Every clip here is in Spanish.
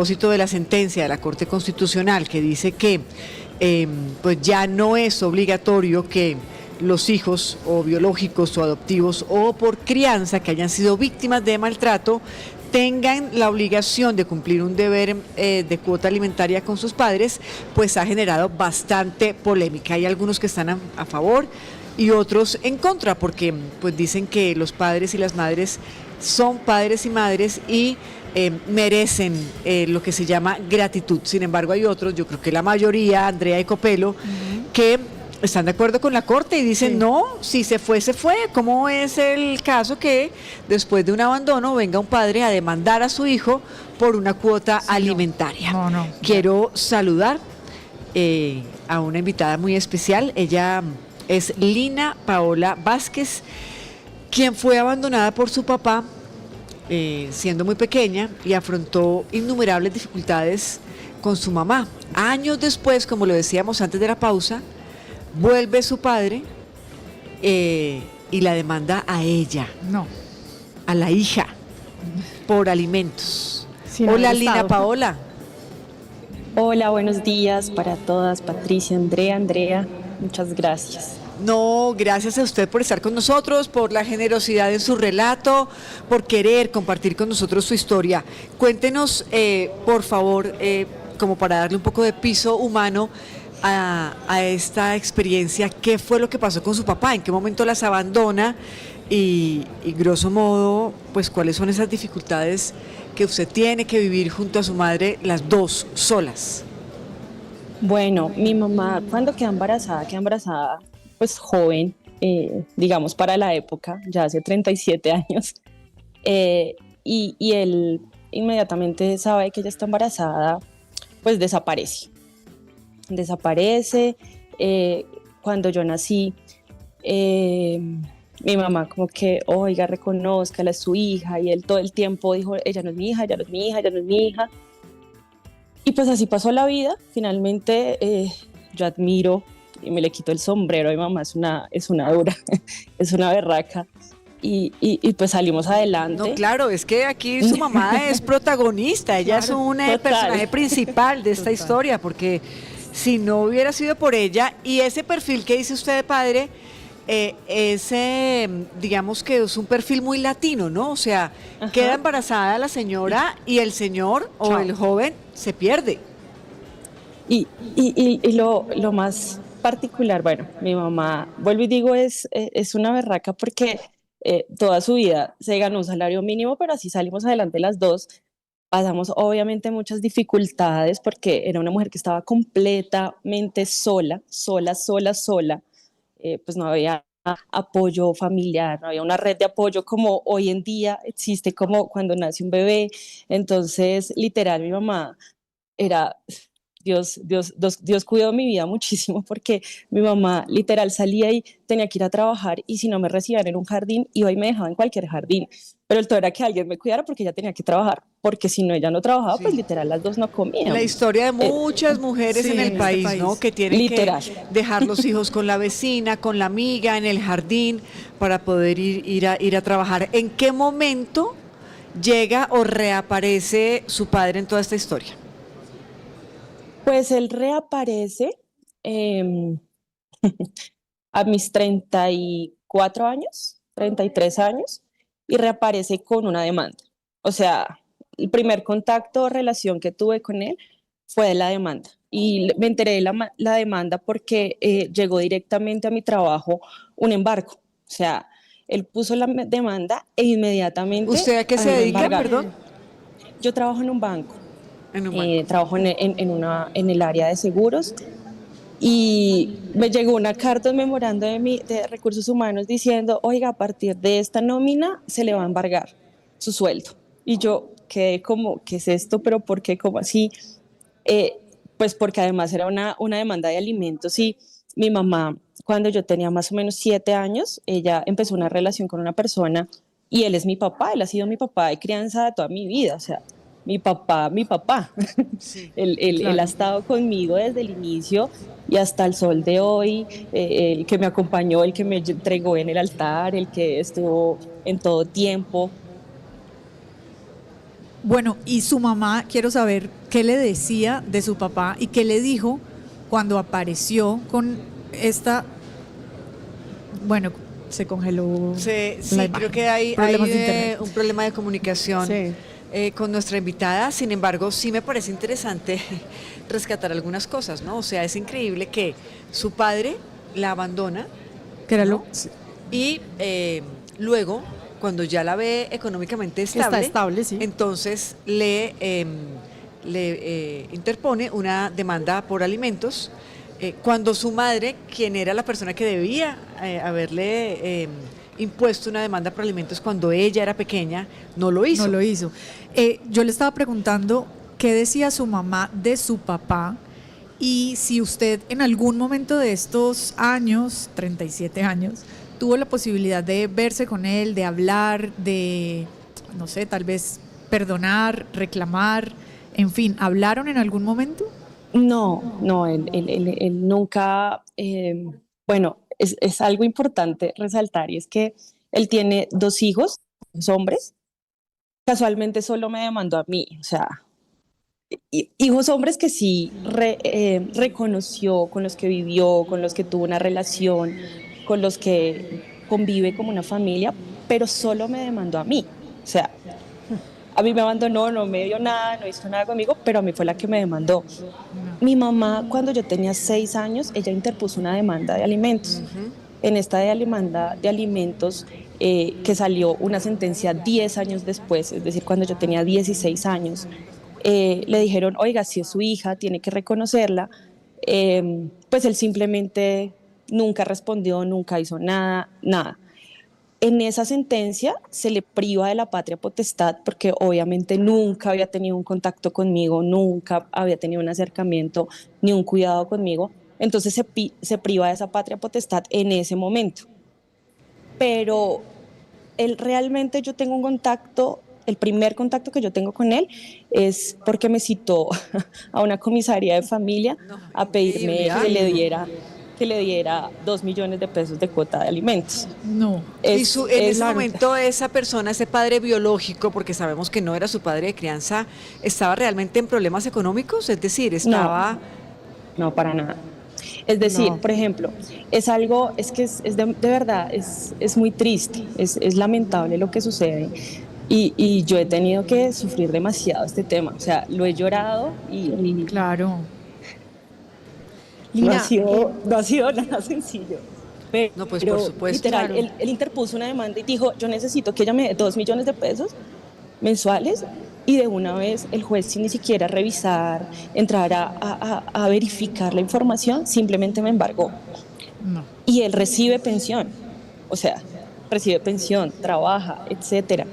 propósito de la sentencia de la Corte Constitucional que dice que pues ya no es obligatorio que los hijos o biológicos o adoptivos o por crianza que hayan sido víctimas de maltrato tengan la obligación de cumplir un deber de cuota alimentaria con sus padres, pues ha generado bastante polémica. Hay algunos que están a favor y otros en contra, porque pues dicen que los padres y las madres son padres y madres y merecen lo que se llama gratitud. Sin embargo, hay otros, yo creo que la mayoría, Andrea y Copelo, que están de acuerdo con la Corte y dicen, no, si se fue, se fue. ¿Cómo es el caso que después de un abandono venga un padre a demandar a su hijo por una cuota alimentaria? No. Quiero saludar a una invitada muy especial. Ella es Lina Paola Vázquez, quien fue abandonada por su papá siendo muy pequeña y afrontó innumerables dificultades con su mamá. Años después, como lo decíamos antes de la pausa, vuelve su padre y la demanda a ella, No. a la hija, por alimentos. Sin Hola, haber Lina estado. Paola. Hola, buenos días para todas, Patricia, Andrea, muchas gracias. No, gracias a usted por estar con nosotros, por la generosidad en su relato, por querer compartir con nosotros su historia. Cuéntenos, por favor, como para darle un poco de piso humano a esta experiencia, ¿qué fue lo que pasó con su papá? ¿En qué momento las abandona? Y grosso modo, pues, ¿cuáles son esas dificultades que usted tiene que vivir junto a su madre, las dos solas? Bueno, mi mamá cuando queda embarazada pues joven, digamos para la época, ya hace 37 años, y él inmediatamente sabe que ella está embarazada, pues desaparece. Cuando yo nací, mi mamá como que, oiga, reconózcala, es su hija, y él todo el tiempo dijo, ella no es mi hija, ella no es mi hija, ella no es mi hija. Y pues así pasó la vida. Finalmente yo admiro y me le quito el sombrero a mi mamá, es una dura, es una berraca. Y pues salimos adelante. No, claro, es que aquí su mamá es protagonista, ella es un personaje principal de esta historia, porque si no hubiera sido por ella, y ese perfil que dice usted de padre, digamos que es un perfil muy latino, ¿no? O sea, Ajá. queda embarazada la señora y el señor o el joven se pierde. Y lo más particular, bueno, mi mamá, vuelvo y digo, es una berraca porque toda su vida se ganó un salario mínimo, pero así salimos adelante las dos. Pasamos obviamente muchas dificultades porque era una mujer que estaba completamente sola. Pues no había apoyo familiar, no había una red de apoyo como hoy en día existe como cuando nace un bebé. Entonces, literal, mi mamá era, Dios cuidó mi vida muchísimo porque mi mamá literal salía y tenía que ir a trabajar y si no me recibían en un jardín, iba y me dejaba en cualquier jardín. Pero el todo era que alguien me cuidara porque ella tenía que trabajar, porque si no, ella no trabajaba, pues Sí. literal las dos no La comíamos. historia de muchas mujeres sí, en el en este país, ¿no? país. Que tienen Literal. que dejar los hijos con la vecina, con la amiga, en el jardín, para poder ir a trabajar. ¿En qué momento llega o reaparece su padre en toda esta historia? Pues él reaparece eh, a mis 34 años, 33 años, y reaparece con una demanda. O sea, el primer contacto o relación que tuve con él fue de la demanda. Y me enteré de la demanda porque llegó directamente a mi trabajo un embargo. O sea, él puso la demanda e inmediatamente ¿Usted a qué a se mí me dedica, embargaron. perdón? Yo trabajo en un banco, En un banco. trabajo en el área de seguros y me llegó una carta, un memorando de recursos humanos diciendo, oiga, a partir de esta nómina se le va a embargar su sueldo. Y yo quedé como, ¿qué es esto? ¿Pero por qué? ¿Cómo así? Eh, pues porque además era una demanda de alimentos y mi mamá, cuando yo tenía más o menos 7 años, ella empezó una relación con una persona y él es mi papá, él ha sido mi papá de crianza de toda mi vida, o sea, mi papá. Sí, Él ha claro. estado conmigo desde el inicio y hasta el sol de hoy, el que me acompañó, el que me entregó en el altar, el que estuvo en todo tiempo. Bueno, y su mamá, quiero saber qué le decía de su papá y qué le dijo cuando apareció con esta, bueno, se congeló Sí, la creo imagen. que hay Problemas de internet. un problema de comunicación Sí. con nuestra invitada. Sin embargo, sí me parece interesante rescatar algunas cosas, ¿no? O sea, es increíble que su padre la abandona, Que era ¿no? lo Y luego, cuando ya la ve económicamente está estable, estable, sí. entonces le interpone una demanda por alimentos, cuando su madre, quien era la persona que debía haberle impuesto una demanda por alimentos cuando ella era pequeña, no lo No hizo. lo hizo. Yo le estaba preguntando qué decía su mamá de su papá y si usted en algún momento de estos años, 37 años, tuvo la posibilidad de verse con él, de hablar, de, no sé, tal vez perdonar, reclamar, en fin, ¿hablaron en algún momento? No, no, él nunca, bueno, es algo importante resaltar y es que él tiene dos hijos, dos hombres, casualmente solo me demandó a mí, o sea, hijos hombres que sí reconoció, con los que vivió, con los que tuvo una relación, con los que convive como una familia, pero solo me demandó a mí, o sea, a mí me abandonó, no me dio nada, no hizo nada conmigo, pero a mí fue la que me demandó. Mi mamá, cuando yo tenía 6 años, ella interpuso una demanda de alimentos. En esta demanda de alimentos, que salió una sentencia 10 años después, es decir, cuando yo tenía 16 años, le dijeron, oiga, si es su hija, tiene que reconocerla. Pues él simplemente nunca respondió, nunca hizo nada, nada. En esa sentencia se le priva de la patria potestad porque obviamente nunca había tenido un contacto conmigo, nunca había tenido un acercamiento ni un cuidado conmigo. Entonces se priva de esa patria potestad en ese momento. Pero él realmente yo tengo un contacto, el primer contacto que yo tengo con él es porque me citó a una comisaría de familia No, a increíble, pedirme ¿ah? que le diera 2 millones de pesos de cuota de alimentos. No. Y en ese Claro, momento esa persona, ese padre biológico, porque sabemos que no era su padre de crianza, ¿estaba realmente en problemas económicos? Es decir, no, estaba... no, para nada. Es decir, No. por ejemplo, es algo, es que es de verdad, es muy triste, es lamentable lo que sucede y yo he tenido que sufrir demasiado este tema, o sea, lo he llorado y Claro. Lina, no ha sido nada sencillo. No, pues por Pero supuesto. literal, Claro. él interpuso una demanda y dijo, yo necesito que ella me dé 2 millones de pesos mensuales y de una vez el juez sin ni siquiera revisar, entrar a verificar la información, simplemente me embargó. No. Y él recibe pensión, o sea, recibe pensión, trabaja, etcétera.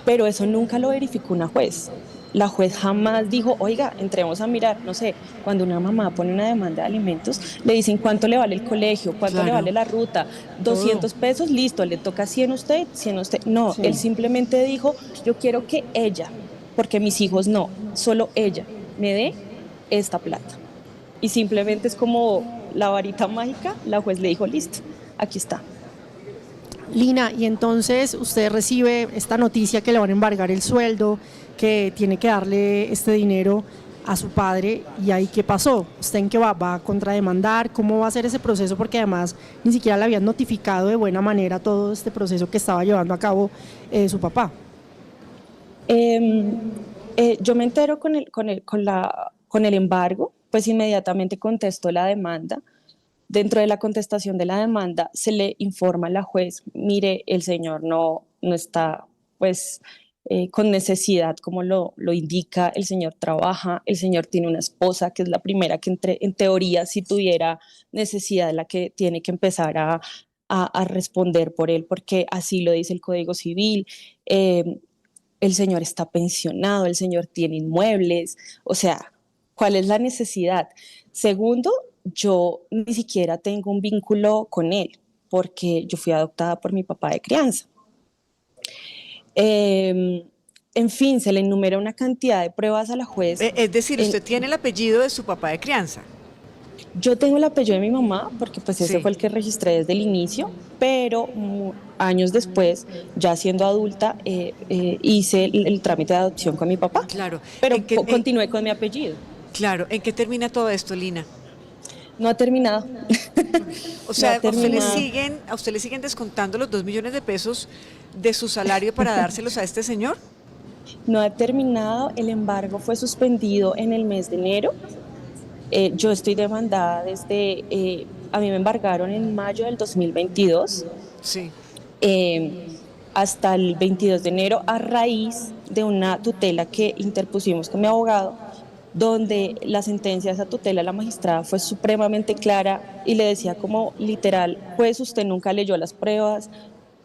Pero eso nunca lo verificó una juez. La juez jamás dijo, oiga, entremos a mirar, no sé, cuando una mamá pone una demanda de alimentos, le dicen cuánto le vale el colegio, cuánto le Claro. vale la ruta, Todo. 200 pesos, listo, le toca 100 a usted, 100 a usted. No, él sí. simplemente dijo, yo quiero que ella, porque mis hijos no, solo ella, me dé esta plata. Y simplemente es como la varita mágica, la juez le dijo, listo, aquí está. Lina, y entonces usted recibe esta noticia que le van a embargar el sueldo, que tiene que darle este dinero a su padre, y ahí qué pasó, usted en qué va a contrademandar, cómo va a ser ese proceso, porque además ni siquiera le habían notificado de buena manera todo este proceso que estaba llevando a cabo su papá. Eh, yo me entero con el embargo, pues inmediatamente contesto la demanda. Dentro de la contestación de la demanda se le informa a la juez, mire, el señor no está pues con necesidad como lo indica, el señor trabaja, el señor tiene una esposa que es la primera que en teoría si tuviera necesidad la que tiene que empezar a responder por él, porque así lo dice el Código Civil. Eh, el señor está pensionado, el señor tiene inmuebles, o sea, ¿cuál es la necesidad? Segundo, yo ni siquiera tengo un vínculo con él, porque yo fui adoptada por mi papá de crianza. Eh, en fin, se le enumera una cantidad de pruebas a la juez. Es decir, usted tiene el apellido de su papá de crianza. Yo tengo el apellido de mi mamá porque pues ese Sí. fue el que registré desde el inicio, pero años después, ya siendo adulta, hice el trámite de adopción con mi papá, Claro. pero ¿En qué, continué con mi apellido. claro, ¿en qué termina todo esto, Lina? No ha terminado. O No ha sea, terminado. a usted le siguen descontando los 2 millones de pesos de su salario para dárselos a este señor? No ha terminado. El embargo fue suspendido en el mes de enero. Yo estoy demandada a mí me embargaron en mayo del 2022, Sí. eh, hasta el 22 de enero a raíz de una tutela que interpusimos con mi abogado, donde la sentencia de esa tutela, la magistrada fue supremamente clara y le decía como literal, juez, usted nunca leyó las pruebas,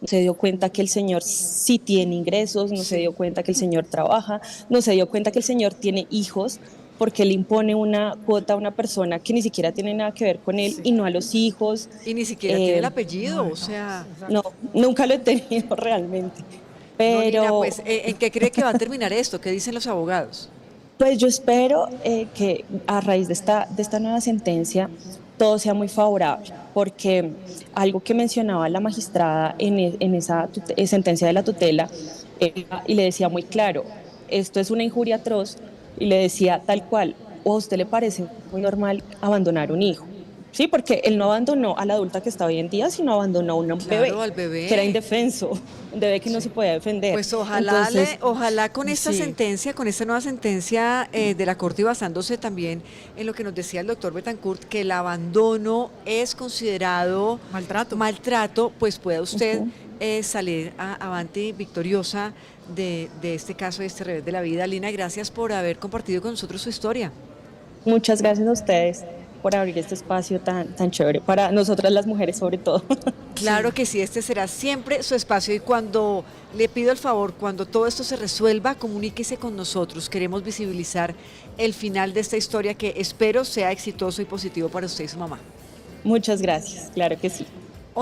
no se dio cuenta que el señor sí tiene ingresos, no se Sí. dio cuenta que el señor trabaja, no se dio cuenta que el señor tiene hijos, porque le impone una cuota a una persona que ni siquiera tiene nada que ver con él Sí. y no a los hijos. Y ni siquiera tiene el Eh, apellido, o sea, no, nunca lo he tenido realmente. no, Lina, Pero pues, ¿en qué cree que va a terminar esto? ¿Qué dicen los abogados? pues yo espero que a raíz de esta nueva sentencia todo sea muy favorable, porque algo que mencionaba la magistrada en esa sentencia de la tutela, y le decía muy claro, esto es una injuria atroz, y le decía tal cual, o a usted le parece muy normal abandonar un hijo. Sí, porque él no abandonó a la adulta que está hoy en día, sino abandonó a un bebé Claro, al que era bebé. indefenso, un bebé que no se podía defender. Pues ojalá, Entonces, ojalá con esta sí. sentencia, con esta nueva sentencia de la Corte y basándose también en lo que nos decía el doctor Betancourt, que el abandono es considerado Maltrato. maltrato, pues pueda usted Ujú. salir avante victoriosa de este caso, de este revés de la vida. Lina, gracias por haber compartido con nosotros su historia. Muchas gracias a ustedes por abrir este espacio tan chévere para nosotras las mujeres sobre todo. Claro que sí, este será siempre su espacio y cuando le pido el favor, cuando todo esto se resuelva, comuníquese con nosotros. Queremos visibilizar el final de esta historia que espero sea exitoso y positivo para usted y su mamá. Muchas gracias, claro que sí.